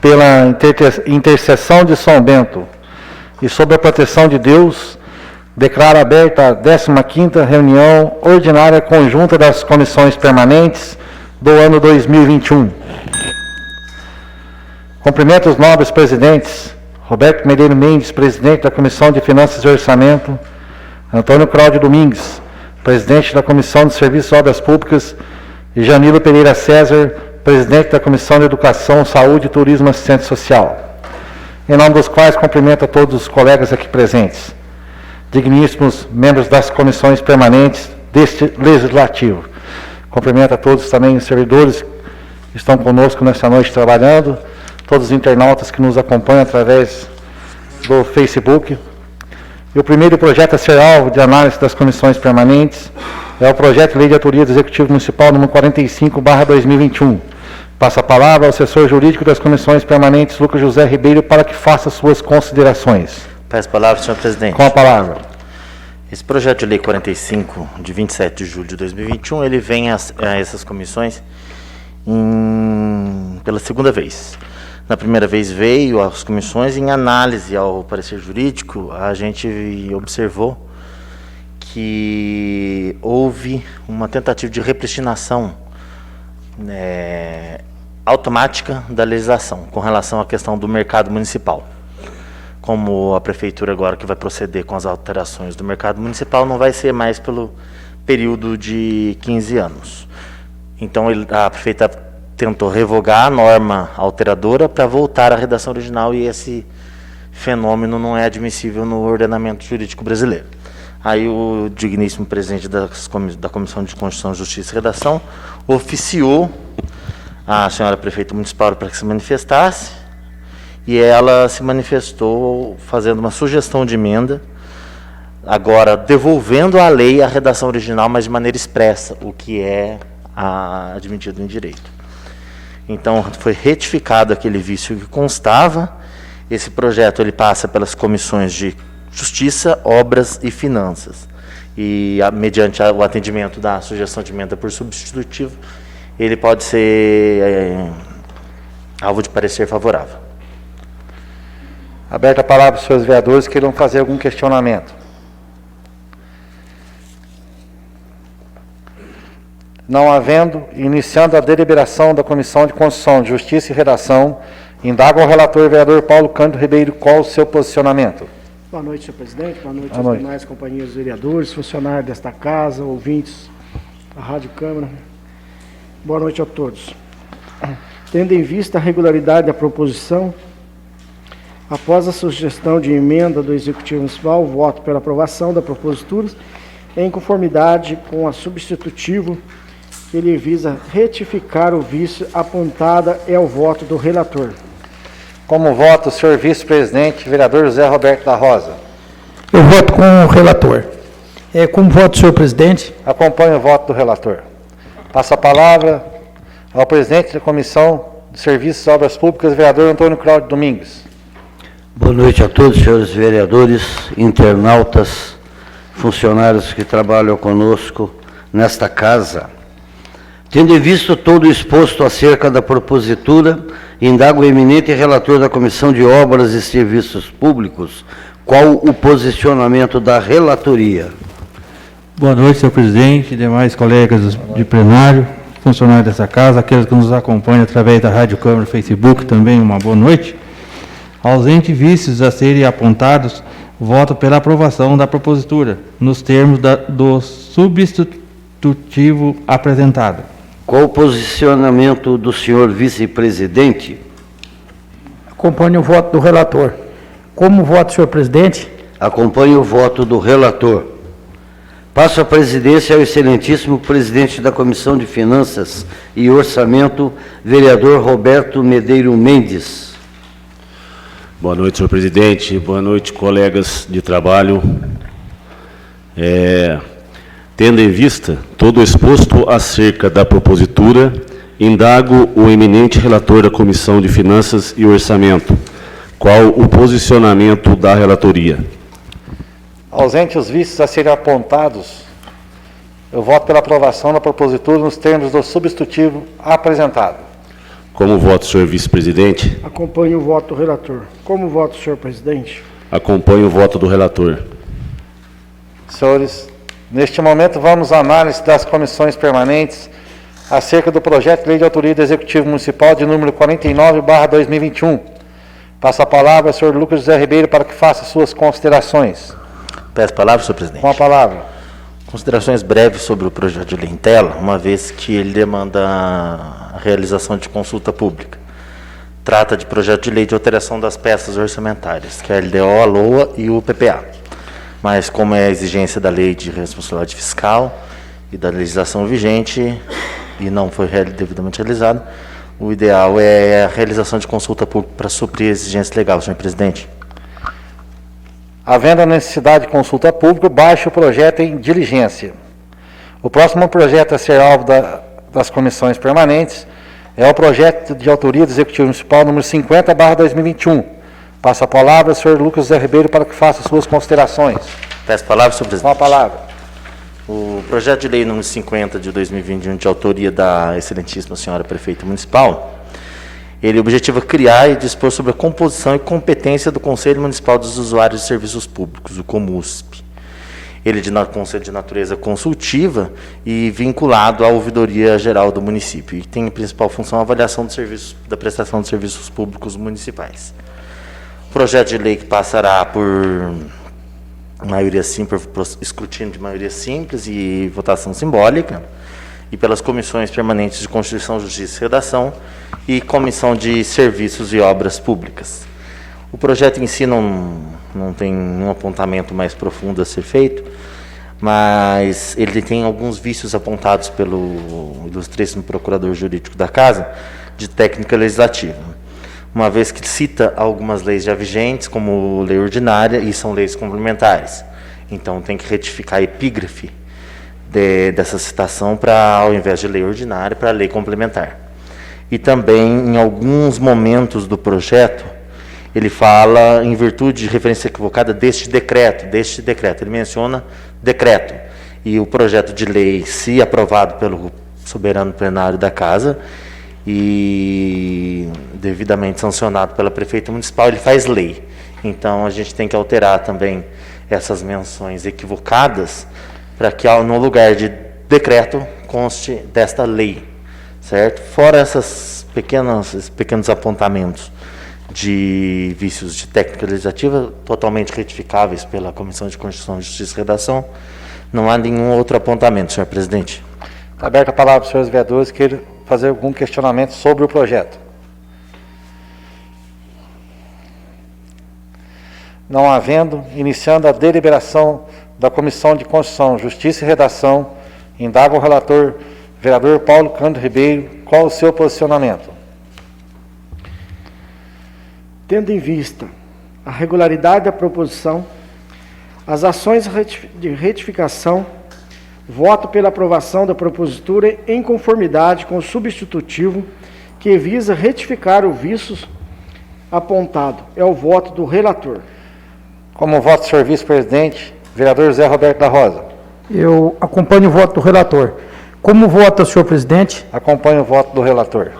pela intercessão de São Bento e sob a proteção de Deus, declaro aberta a 15ª reunião ordinária conjunta das comissões permanentes do ano 2021. Cumprimento os nobres presidentes, Roberto Medeiros Mendes, presidente da Comissão de Finanças e Orçamento, Antônio Cláudio Domingues, presidente da Comissão de Serviços e Obras Públicas, e Janilo Pereira César, presidente da Comissão de Educação, Saúde, Turismo e Assistência Social, em nome dos quais cumprimento a todos os colegas aqui presentes, digníssimos membros das comissões permanentes deste Legislativo. Cumprimento a todos também os servidores que estão conosco nessa noite trabalhando, todos os internautas que nos acompanham através do Facebook. E o primeiro projeto a ser alvo de análise das comissões permanentes é o projeto de lei de autoria do Executivo Municipal número 45/2021. Passo a palavra ao assessor jurídico das comissões permanentes, Lucas José Ribeiro, para que faça suas considerações. Peço a palavra, senhor presidente. Com a palavra. Esse projeto de lei 45, de 27 de julho de 2021, ele vem a essas comissões pela segunda vez. Na primeira vez veio às comissões em análise ao parecer jurídico, a gente observou que houve uma tentativa de repristinação automática da legislação com relação à questão do mercado municipal. Como a prefeitura agora que vai proceder com as alterações do mercado municipal não vai ser mais pelo período de 15 anos. Então a prefeita tentou revogar a norma alteradora para voltar à redação original, e esse fenômeno não é admissível no ordenamento jurídico brasileiro. Aí o digníssimo presidente da Comissão de Constituição, Justiça e Redação oficiou a senhora prefeita municipal para que se manifestasse, e ela se manifestou fazendo uma sugestão de emenda, agora devolvendo à lei a redação original, mas de maneira expressa, o que é admitido em direito. Então, foi retificado aquele vício que constava. Esse projeto ele passa pelas comissões de Justiça, Obras e Finanças. E, mediante o atendimento da sugestão de emenda por substitutivo, ele pode ser alvo de parecer favorável. Aberta a palavra para os senhores vereadores que queiram fazer algum questionamento. Não havendo, iniciando a deliberação da Comissão de Constituição, Justiça e Redação, indago ao relator vereador Paulo Cândido Ribeiro qual o seu posicionamento. Boa noite, senhor presidente. Boa noite aos demais companheiros vereadores, funcionários desta casa, ouvintes da Rádio Câmara. Boa noite a todos. Tendo em vista a regularidade da proposição, após a sugestão de emenda do Executivo Municipal, voto pela aprovação da propositura em conformidade com a substitutivo. Ele visa retificar o vício apontada é o voto do relator. Como voto o senhor vice-presidente, vereador José Roberto da Rosa? Eu voto com o relator. Como voto, senhor presidente? Acompanho o voto do relator. Passo a palavra ao presidente da Comissão de Serviços e Obras Públicas, vereador Antônio Cláudio Domingues. Boa noite a todos, senhores vereadores, internautas, funcionários que trabalham conosco nesta casa. Tendo em vista todo o exposto acerca da propositura, indago o eminente relator da Comissão de Obras e Serviços Públicos, qual o posicionamento da relatoria? Boa noite, senhor presidente, demais colegas de plenário, funcionários dessa casa, aqueles que nos acompanham através da Rádio Câmara, Facebook, também uma boa noite. Ausente vícios a serem apontados, voto pela aprovação da propositura, nos termos do substitutivo apresentado. Qual o posicionamento do senhor vice-presidente? Acompanho o voto do relator. Como voto, senhor presidente? Acompanho o voto do relator. Passo a presidência ao excelentíssimo presidente da Comissão de Finanças e Orçamento, vereador Roberto Medeiros Mendes. Boa noite, senhor presidente. Boa noite, colegas de trabalho. Tendo em vista todo o exposto acerca da propositura, indago o eminente relator da Comissão de Finanças e Orçamento. Qual o posicionamento da relatoria? Ausente os vícios a serem apontados, eu voto pela aprovação da propositura nos termos do substitutivo apresentado. Como voto, senhor vice-presidente? Acompanho o voto do relator. Como voto, senhor presidente? Acompanho o voto do relator. Senhores, neste momento vamos à análise das comissões permanentes acerca do projeto de lei de autoria do Executivo Municipal de número 49/2021. Passo a palavra ao senhor Lucas José Ribeiro para que faça suas considerações. Peço a palavra, senhor presidente. Com a palavra. Considerações breves sobre o projeto de lei em tela, uma vez que ele demanda a realização de consulta pública. Trata de projeto de lei de alteração das peças orçamentárias, que é a LDO, a LOA e o PPA. Mas como é a exigência da lei de responsabilidade fiscal e da legislação vigente, e não foi devidamente realizado, o ideal é a realização de consulta pública para suprir a exigência legal, senhor presidente. Havendo a necessidade de consulta pública, baixe o projeto em diligência. O próximo projeto a ser alvo das comissões permanentes é o projeto de autoria do Executivo Municipal número 50/2021. Passo a palavra ao senhor Lucas José Ribeiro para que faça suas considerações. Peço a palavra, senhor Com presidente. a palavra. O projeto de lei número 50 de 2021, de autoria da excelentíssima senhora prefeita municipal, ele objetiva criar e dispor sobre a composição e competência do Conselho Municipal dos Usuários de Serviços Públicos, o COMUSP. Ele é conselho de natureza consultiva e vinculado à ouvidoria geral do município, e tem a principal função a avaliação da prestação de serviços públicos municipais. O projeto de lei que passará por maioria simples, por escrutínio de maioria simples e votação simbólica, e pelas comissões permanentes de Constituição, Justiça e Redação e Comissão de Serviços e Obras Públicas. O projeto em si não tem um apontamento mais profundo a ser feito, mas ele tem alguns vícios apontados pelo ilustríssimo procurador jurídico da Casa de técnica legislativa, uma vez que cita algumas leis já vigentes, como lei ordinária, e são leis complementares. Então tem que retificar a epígrafe dessa citação para, ao invés de lei ordinária, para lei complementar. E também, em alguns momentos do projeto, ele fala em virtude de referência equivocada deste decreto. Ele menciona decreto. E o projeto de lei, se aprovado pelo soberano plenário da Casa e devidamente sancionado pela prefeita municipal, ele faz lei. Então, a gente tem que alterar também essas menções equivocadas para que, no lugar de decreto, conste desta lei, certo? Fora esses pequenos apontamentos de vícios de técnica legislativa, totalmente retificáveis pela Comissão de Constituição, Justiça e Redação, não há nenhum outro apontamento, senhor presidente. Está aberta a palavra para os senhores vereadores que queiram fazer algum questionamento sobre o projeto. Não havendo, iniciando a deliberação da Comissão de Constituição, Justiça e Redação, indaga o relator, vereador Paulo Cândido Ribeiro, qual o seu posicionamento? Tendo em vista a regularidade da proposição, as ações de retificação, voto pela aprovação da propositura em conformidade com o substitutivo que visa retificar o vício apontado. É o voto do relator. Como voto do senhor vice-presidente, vereador José Roberto da Rosa. Eu acompanho o voto do relator. Como vota, senhor presidente? Acompanho o voto do relator.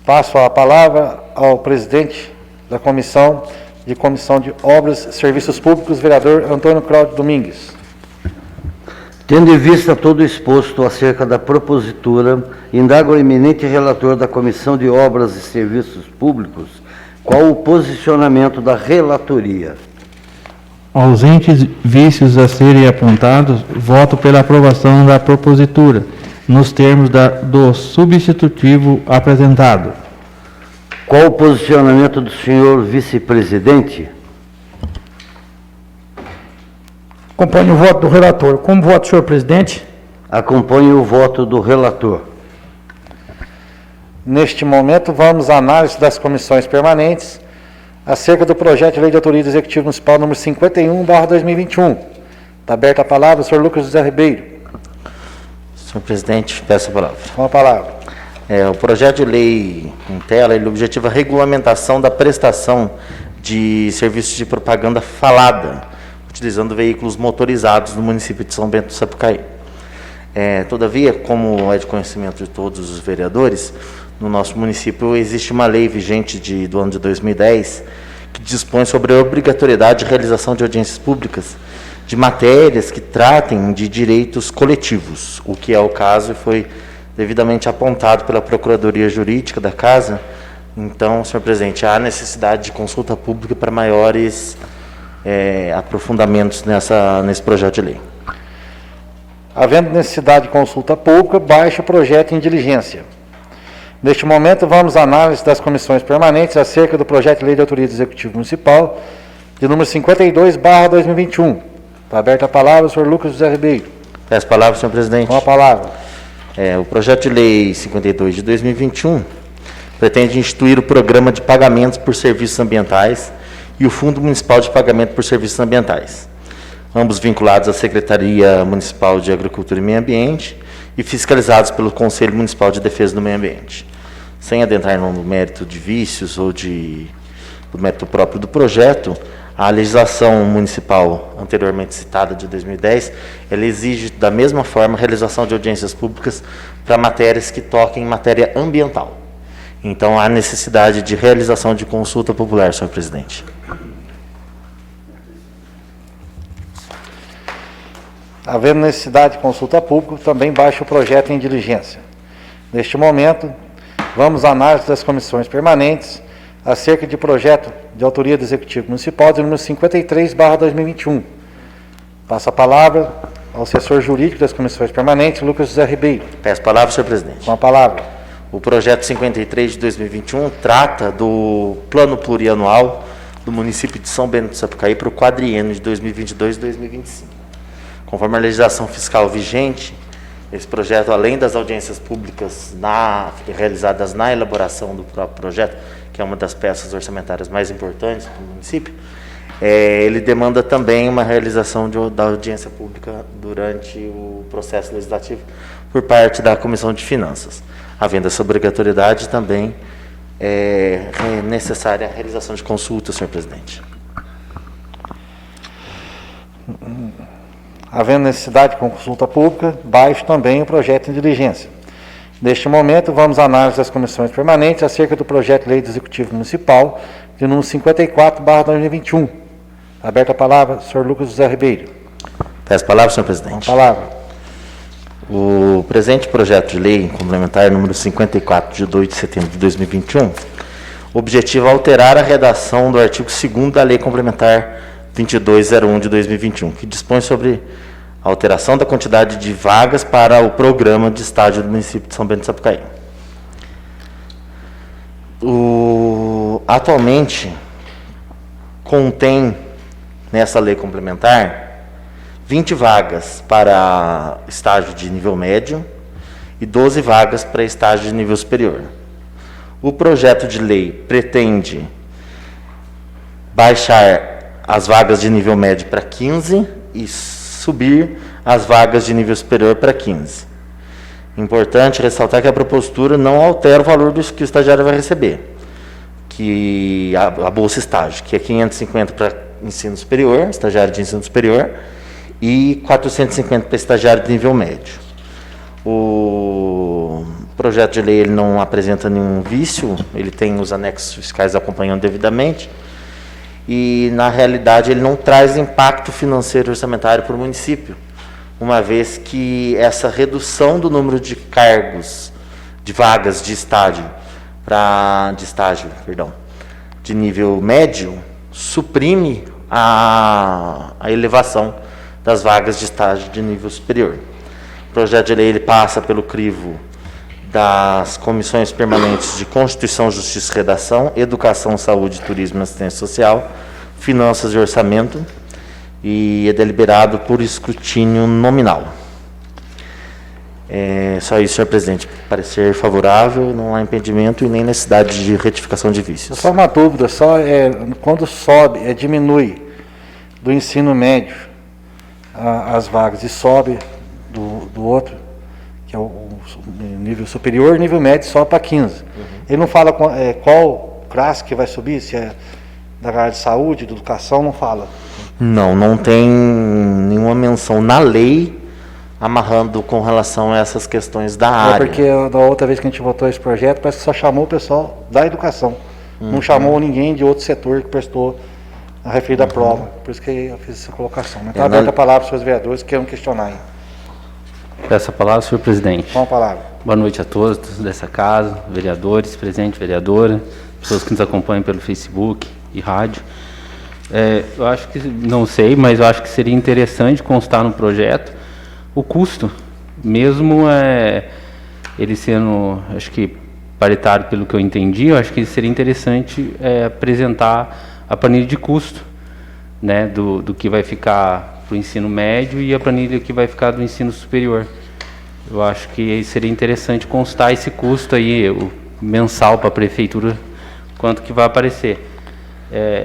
Passo a palavra ao presidente da Comissão de Obras e Serviços Públicos, vereador Antônio Cláudio Domingues. Tendo em vista todo o exposto acerca da propositura, indago o eminente relator da Comissão de Obras e Serviços Públicos qual o posicionamento da relatoria. Ausentes vícios a serem apontados, voto pela aprovação da propositura, nos termos do substitutivo apresentado. Qual o posicionamento do senhor vice-presidente? Acompanho o voto do relator. Como voto, senhor presidente? Acompanho o voto do relator. Neste momento, vamos à análise das comissões permanentes acerca do projeto de lei de autoria do Executivo Municipal número 51/2021. Está aberta a palavra, senhor Lucas José Ribeiro. Senhor presidente, peço a palavra. Com a palavra. O projeto de lei em tela, ele objetiva a regulamentação da prestação de serviços de propaganda falada, utilizando veículos motorizados no município de São Bento do Sapucaí. Todavia, como é de conhecimento de todos os vereadores, no nosso município existe uma lei vigente do ano de 2010 que dispõe sobre a obrigatoriedade de realização de audiências públicas de matérias que tratem de direitos coletivos, o que é o caso e foi devidamente apontado pela Procuradoria Jurídica da Casa. Então, senhor presidente, há necessidade de consulta pública para maiores aprofundamentos nesse projeto de lei. Havendo necessidade de consulta pública, baixe o projeto em diligência. Neste momento, vamos à análise das comissões permanentes acerca do projeto de lei de autoria do Executivo Municipal, de número 52/2021. Está aberta a palavra, o senhor Lucas José Ribeiro. Peço a palavra, senhor presidente. Com a palavra. O projeto de lei 52 de 2021 pretende instituir o programa de pagamentos por serviços ambientais e o Fundo Municipal de Pagamento por Serviços Ambientais, ambos vinculados à Secretaria Municipal de Agricultura e Meio Ambiente e fiscalizados pelo Conselho Municipal de Defesa do Meio Ambiente. Sem adentrar no mérito de vícios ou do mérito próprio do projeto, a legislação municipal anteriormente citada de 2010, ela exige da mesma forma a realização de audiências públicas para matérias que toquem em matéria ambiental. Então, há necessidade de realização de consulta popular, senhor presidente. Havendo necessidade de consulta pública, também baixe o projeto em diligência. Neste momento, vamos à análise das comissões permanentes acerca de projeto de autoria do Executivo Municipal, de número 53/2021. Passo a palavra ao assessor jurídico das comissões permanentes, Lucas José Ribeiro. Peço a palavra, senhor presidente. Com a palavra. O projeto 53 de 2021 trata do plano plurianual do município de São Bento do Sapucaí para o quadriênio de 2022 e 2025. Conforme a legislação fiscal vigente, esse projeto, além das audiências públicas realizadas na elaboração do próprio projeto, que é uma das peças orçamentárias mais importantes do município, ele demanda também uma realização da audiência pública durante o processo legislativo por parte da Comissão de Finanças. Havendo essa obrigatoriedade, também é necessária a realização de consulta, senhor presidente. Havendo necessidade de consulta pública, baixe também o projeto em diligência. Neste momento, vamos à análise das comissões permanentes acerca do projeto de lei do Executivo Municipal, de número 54/2021. Aberta a palavra, senhor Lucas José Ribeiro. Peço a palavra, senhor presidente. Com a palavra. O presente projeto de lei complementar número 54, de 2 de setembro de 2021, objetiva alterar a redação do artigo 2º da Lei Complementar 2201 de 2021, que dispõe sobre a alteração da quantidade de vagas para o programa de estágio do município de São Bento do Sapucaí. Atualmente, contém nessa lei complementar 20 vagas para estágio de nível médio e 12 vagas para estágio de nível superior. O projeto de lei pretende baixar as vagas de nível médio para 15 e subir as vagas de nível superior para 15. Importante ressaltar que a propostura não altera o valor que o estagiário vai receber, que a bolsa estágio, que é 550 para ensino superior, estagiário de ensino superior, e 450 para estagiário de nível médio. O projeto de lei ele não apresenta nenhum vício, ele tem os anexos fiscais acompanhando devidamente, e, na realidade, ele não traz impacto financeiro orçamentário para o município, uma vez que essa redução do número de cargos, de vagas de estágio, de nível médio, suprime a elevação das vagas de estágio de nível superior. O projeto de lei ele passa pelo crivo das comissões permanentes de Constituição, Justiça e Redação, Educação, Saúde, Turismo e Assistência Social, Finanças e Orçamento, e é deliberado por escrutínio nominal. Só isso, senhor presidente. Parecer favorável, não há impedimento e nem necessidade de retificação de vícios. Só uma dúvida, quando sobe, diminui do ensino médio as vagas e sobe do outro, que é o nível superior, nível médio só para 15. Ele não fala qual classe que vai subir, se é da área de saúde, de educação, não fala. Não tem nenhuma menção na lei amarrando com relação a essas questões da área. É porque da outra vez que a gente votou esse projeto, parece que só chamou o pessoal da educação. Não chamou ninguém de outro setor que prestou a referida prova. Por isso que eu fiz essa colocação. Então, aberta a palavra para os vereadores que queiram questionar aí. Peço a palavra, senhor presidente. Com a palavra. Boa noite a todos dessa casa, vereadores, presidente, vereadora, pessoas que nos acompanham pelo Facebook e rádio. Eu acho que, não sei, mas eu acho que seria interessante constar no projeto o custo, mesmo ele sendo, acho que, paritário pelo que eu entendi, eu acho que seria interessante apresentar a planilha de custo, né, do que vai ficar para o ensino médio e a planilha que vai ficar do ensino superior. Eu acho que seria interessante constar esse custo aí, o mensal para a prefeitura, quanto que vai aparecer.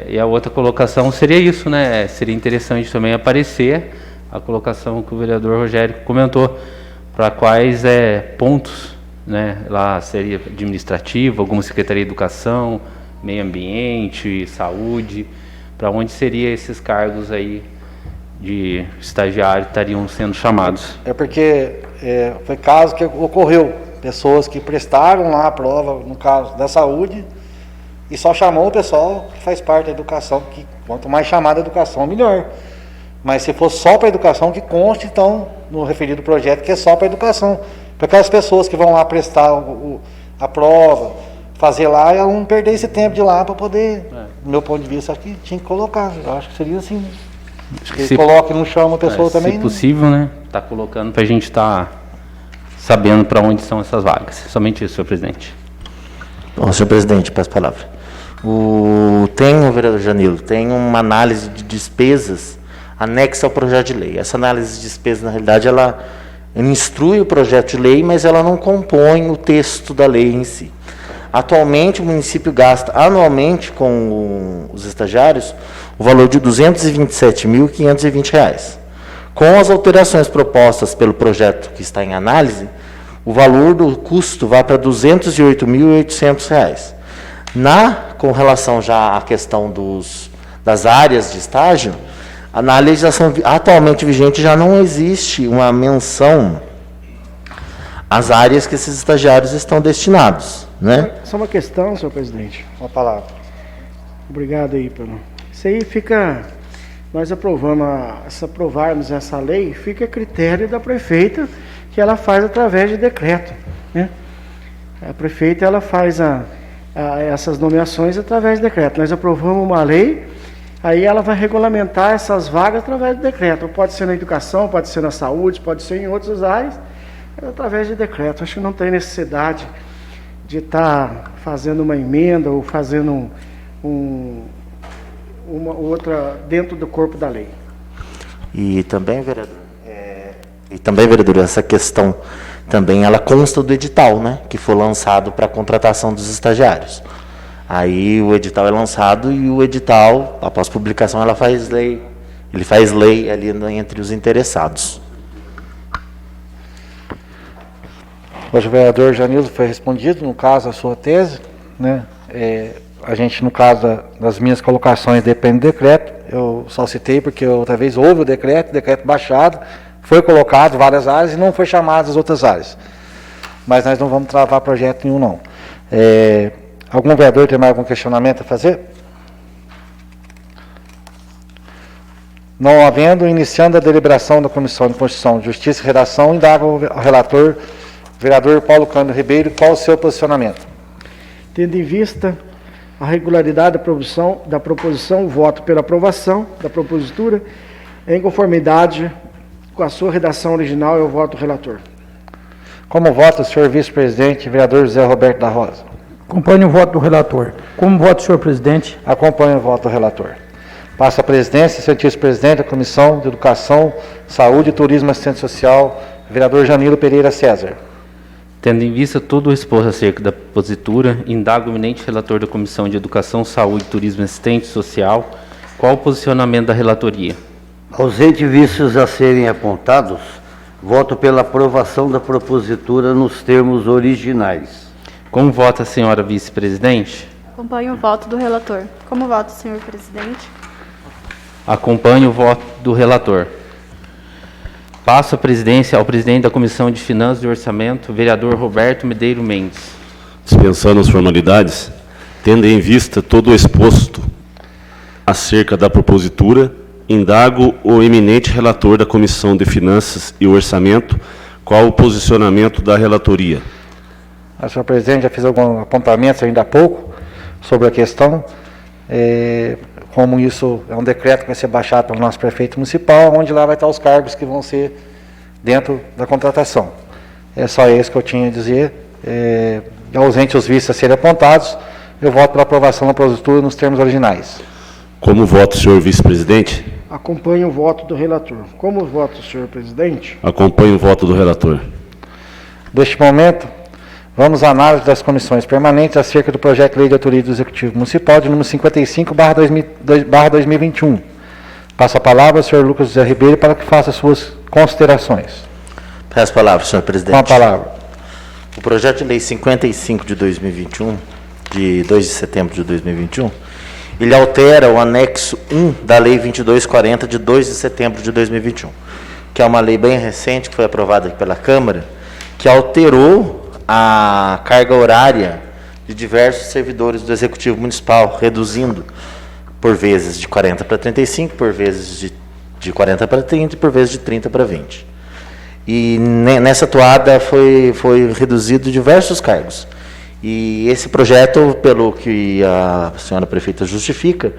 E a outra colocação seria isso, né? Seria interessante também aparecer a colocação que o vereador Rogério comentou, para quais pontos, né? Lá seria administrativo, alguma secretaria de educação, meio ambiente, saúde, para onde seriam esses cargos aí de estagiário estariam sendo chamados. É porque foi caso que ocorreu, pessoas que prestaram lá a prova, no caso da saúde, e só chamou o pessoal que faz parte da educação, que quanto mais chamada a educação, melhor. Mas se for só para a educação, que conste, então, no referido projeto, que é só para a educação. Para aquelas pessoas que vão lá prestar a prova, fazer lá, elas não perder esse tempo de lá para poder, do meu ponto de vista, acho que tinha que colocar. Eu acho que seria assim. Se coloca e não chama a pessoa também. Se possível, né? Está colocando para a gente estar sabendo para onde são essas vagas. Somente isso, senhor presidente. Bom, senhor presidente, peço a palavra. O vereador Janilo, tem uma análise de despesas anexa ao projeto de lei. Essa análise de despesas, na realidade, ela instrui o projeto de lei, mas ela não compõe o texto da lei em si. Atualmente, o município gasta anualmente com os estagiários o valor de R$ 227.520. Com as alterações propostas pelo projeto que está em análise, o valor do custo vai para R$ 208.800. Com relação já à questão das áreas de estágio, na legislação atualmente vigente já não existe uma menção às áreas que esses estagiários estão destinados, né? Só uma questão, senhor presidente. Uma palavra. Obrigado aí, pelo. Isso aí fica, nós se aprovarmos essa lei, fica a critério da prefeita, que ela faz através de decreto, né? A prefeita, ela faz essas nomeações através de decreto. Nós aprovamos uma lei, aí ela vai regulamentar essas vagas através de decreto. Pode ser na educação, pode ser na saúde, pode ser em outras áreas, através de decreto. Acho que não tem necessidade de estar fazendo uma emenda ou fazendo uma outra dentro do corpo da lei. E também, vereador, essa questão também ela consta do edital, né, que foi lançado para a contratação dos estagiários. Aí o edital é lançado e o edital, após publicação, ele faz lei ali entre os interessados. Hoje o vereador Janildo foi respondido, no caso, a sua tese, né? A gente, no caso das minhas colocações, depende do decreto. Eu só citei porque outra vez houve o decreto baixado, foi colocado várias áreas e não foi chamado as outras áreas. Mas nós não vamos travar projeto nenhum, não. Algum vereador tem mais algum questionamento a fazer? Não havendo, iniciando a deliberação da Comissão de Constituição, Justiça e Redação, indago ao relator, vereador Paulo Cândido Ribeiro, qual o seu posicionamento? Tendo em vista a regularidade da proposição, voto pela aprovação da propositura, em conformidade com a sua redação original, eu voto o relator. Como vota o senhor vice-presidente, vereador José Roberto da Rosa? Acompanho o voto do relator. Como voto, senhor presidente? Acompanho o voto do relator. Passa a presidência, senhor vice-presidente da Comissão de Educação, Saúde, Turismo e Assistência Social, vereador Janilo Pereira César. Tendo em vista todo o exposto acerca da propositura, indago o eminente relator da Comissão de Educação, Saúde, Turismo e Assistência Social, qual o posicionamento da relatoria? Ausente vícios a serem apontados, voto pela aprovação da propositura nos termos originais. Como vota a senhora vice-presidente? Acompanho o voto do relator. Como vota o senhor presidente? Acompanho o voto do relator. Passo a presidência ao presidente da Comissão de Finanças e Orçamento, vereador Roberto Medeiros Mendes. Dispensando as formalidades, tendo em vista todo o exposto acerca da propositura, indago o eminente relator da Comissão de Finanças e Orçamento qual o posicionamento da relatoria. Senhor presidente, já fiz alguns apontamentos ainda há pouco sobre a questão. Como isso é um decreto que vai ser baixado pelo nosso prefeito municipal, onde lá vai estar os cargos que vão ser dentro da contratação. É só isso que eu tinha a dizer. Ausente os vices a serem apontados, eu voto pela aprovação da propositura nos termos originais. Como vota o senhor vice-presidente? Acompanho o voto do relator. Como vota o senhor presidente? Acompanho o voto do relator. Neste momento, vamos à análise das comissões permanentes acerca do projeto de lei de autoria do Executivo Municipal de número 55/2021. Passo a palavra ao senhor Lucas José Ribeiro para que faça suas considerações. Peço a palavra, senhor presidente. Com a palavra. O projeto de lei 55 de 2021, de 2 de setembro de 2021, ele altera o anexo 1 da lei 2240 de 2 de setembro de 2021, que é uma lei bem recente, que foi aprovada aqui pela Câmara, que alterou a carga horária de diversos servidores do Executivo Municipal, reduzindo por vezes de 40 para 35, por vezes de 40 para 30 e por vezes de 30 para 20. E nessa toada foi reduzido diversos cargos. E esse projeto, pelo que a senhora prefeita justifica,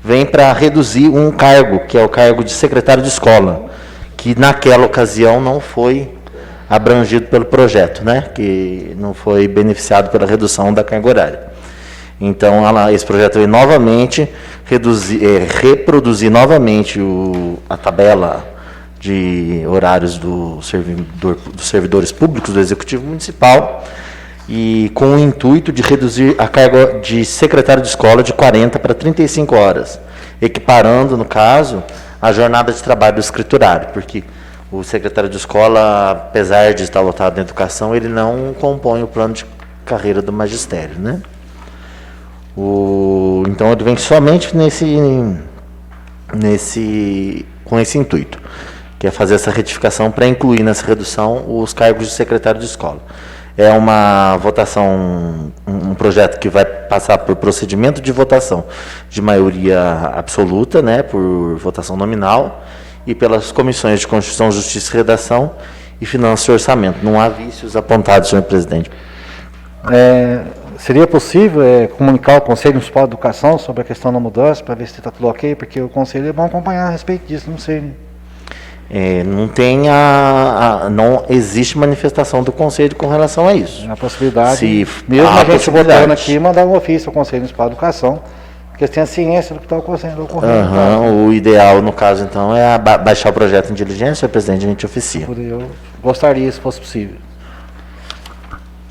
vem para reduzir um cargo, que é o cargo de secretário de escola, que naquela ocasião não foi abrangido pelo projeto, né? Que não foi beneficiado pela redução da carga horária. Então, esse projeto veio novamente reproduzir novamente a tabela de horários dos servidores públicos do Executivo Municipal, e com o intuito de reduzir a carga de secretário de escola de 40 para 35 horas, equiparando, no caso, a jornada de trabalho do escriturário, porque o secretário de escola, apesar de estar lotado na educação, ele não compõe o plano de carreira do magistério, né? Então, ele vem somente com esse intuito, que é fazer essa retificação para incluir nessa redução os cargos de secretário de escola. É uma votação, um projeto que vai passar por procedimento de votação de maioria absoluta, né, por votação nominal, e pelas comissões de Constituição, Justiça e Redação e Finanças e Orçamento. Não há vícios apontados, senhor presidente. Seria possível comunicar ao Conselho Municipal de Educação sobre a questão da mudança, para ver se está tudo ok, porque o Conselho é bom acompanhar a respeito disso, não sei. Não existe manifestação do Conselho com relação a isso. A possibilidade, mesmo a gente votando aqui, mandar um ofício ao Conselho Municipal de Educação, porque eles têm a ciência do que está ocorrendo. O ideal, no caso, então, é baixar o projeto em diligência, senhor presidente, a gente oficia. Eu gostaria, se fosse possível.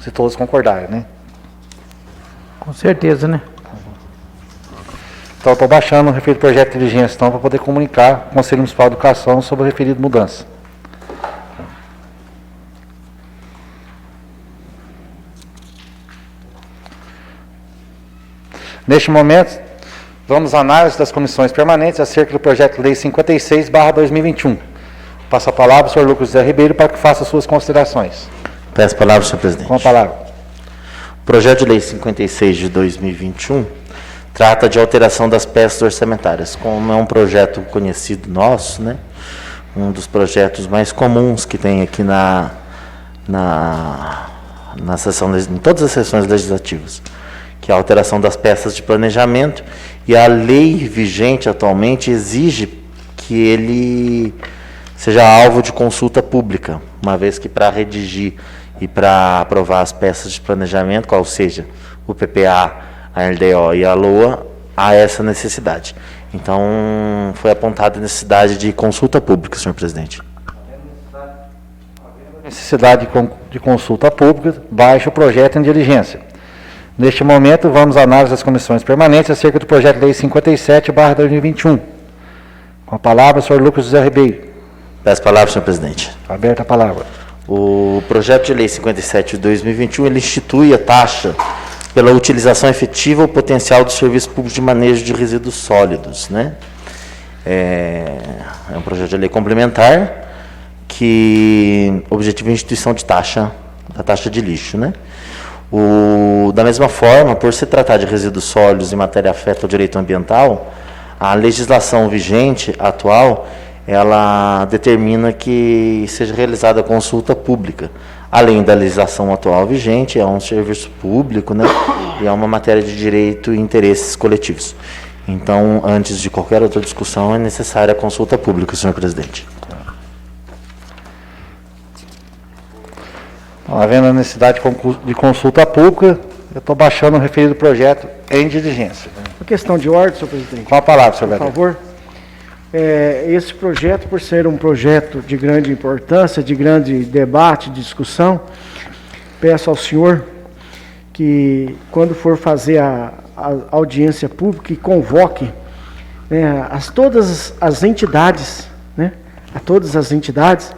Se todos concordarem, né? Com certeza, né? Então, estou baixando o referido projeto de diligência, então, para poder comunicar ao Conselho Municipal de Educação sobre a referida mudança. Neste momento, vamos à análise das comissões permanentes acerca do projeto de lei 56/2021. Passo a palavra ao senhor Lucas José Ribeiro para que faça suas considerações. Peço a palavra, senhor presidente. Com a palavra. O projeto de lei 56 de 2021 trata de alteração das peças orçamentárias. Como é um projeto conhecido nosso, né? Um dos projetos mais comuns que tem aqui na sessão, em todas as sessões legislativas, que é a alteração das peças de planejamento, e a lei vigente atualmente exige que ele seja alvo de consulta pública, uma vez que para redigir e para aprovar as peças de planejamento, qual seja o PPA, a LDO e a LOA, há essa necessidade. Então, foi apontada a necessidade de consulta pública, senhor presidente. Necessidade de consulta pública, baixa o projeto em diligência. Neste momento, vamos à análise das comissões permanentes acerca do projeto de lei 57/2021. Com a palavra, o senhor Lucas José Ribeiro. Peço a palavra, senhor presidente. Aberta a palavra. O projeto de lei 57 de 2021, ele institui a taxa pela utilização efetiva ou potencial do serviço público de manejo de resíduos sólidos, né? É um projeto de lei complementar que objetiva a instituição de taxa, da taxa de lixo, né? Da mesma forma, por se tratar de resíduos sólidos e matéria afeta ao direito ambiental, a legislação vigente, atual, ela determina que seja realizada consulta pública. Além da legislação atual vigente, é um serviço público, né? E é uma matéria de direito e interesses coletivos. Então, antes de qualquer outra discussão, é necessária a consulta pública, senhor presidente. Havendo a necessidade de consulta pública, eu estou baixando o referido projeto em diligência. Uma questão de ordem, senhor presidente. Com a palavra, senhor Por vereador. favor. Esse projeto, por ser um projeto de grande importância, de grande debate, discussão, peço ao senhor que, quando for fazer a audiência pública, convoque, né, todas as entidades, né, a todas as entidades,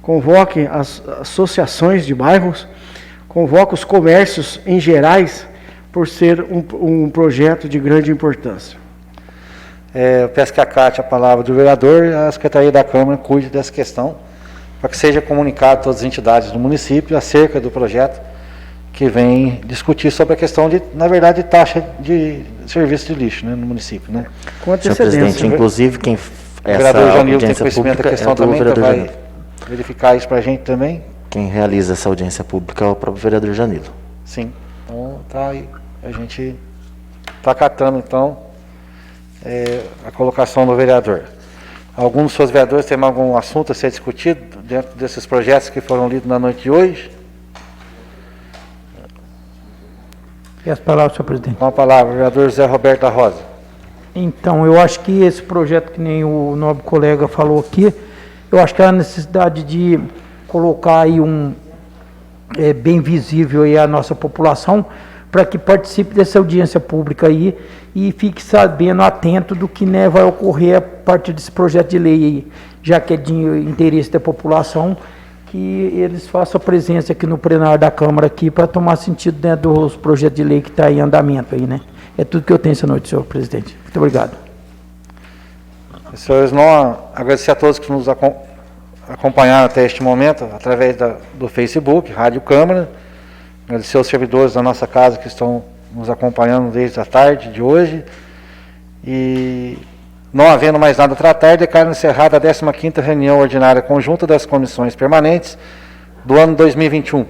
convoque as associações de bairros, convoque os comércios em gerais, por ser um projeto de grande importância. Eu peço que acate a palavra do vereador e a Secretaria da Câmara cuide dessa questão, para que seja comunicado a todas as entidades do município acerca do projeto que vem discutir sobre a questão de, na verdade, taxa de serviço de lixo, né, no município, né? Com Senhor presidente, inclusive, quem O vereador Janilo tem audiência conhecimento da pública questão é do também, então vereador vai Janilo. verificar isso para a gente também? Quem realiza essa audiência pública é o próprio vereador Janilo. Sim. Então, tá aí. A gente está acatando, então, a colocação do vereador. Alguns dos seus vereadores têm algum assunto a ser discutido dentro desses projetos que foram lidos na noite de hoje? E as palavras, senhor presidente. Com a palavra, o vereador José Roberto da Rosa. Então, eu acho que esse projeto, que nem o nobre colega falou aqui, eu acho que há a necessidade de colocar aí bem visível aí a nossa população, para que participe dessa audiência pública aí e fique sabendo, atento do que, né, vai ocorrer a partir desse projeto de lei aí, já que é de interesse da população, que eles façam a presença aqui no plenário da Câmara aqui para tomar sentido dentro dos projetos de lei que está em andamento aí, né? É tudo que eu tenho essa noite, senhor presidente. Muito obrigado. Senhores, agradecer a todos que nos acompanharam até este momento, através do Facebook, Rádio Câmara. Agradecer aos servidores da nossa casa que estão nos acompanhando desde a tarde de hoje. E, não havendo mais nada a tratar, declaro encerrada a 15ª reunião ordinária conjunta das comissões permanentes do ano 2021.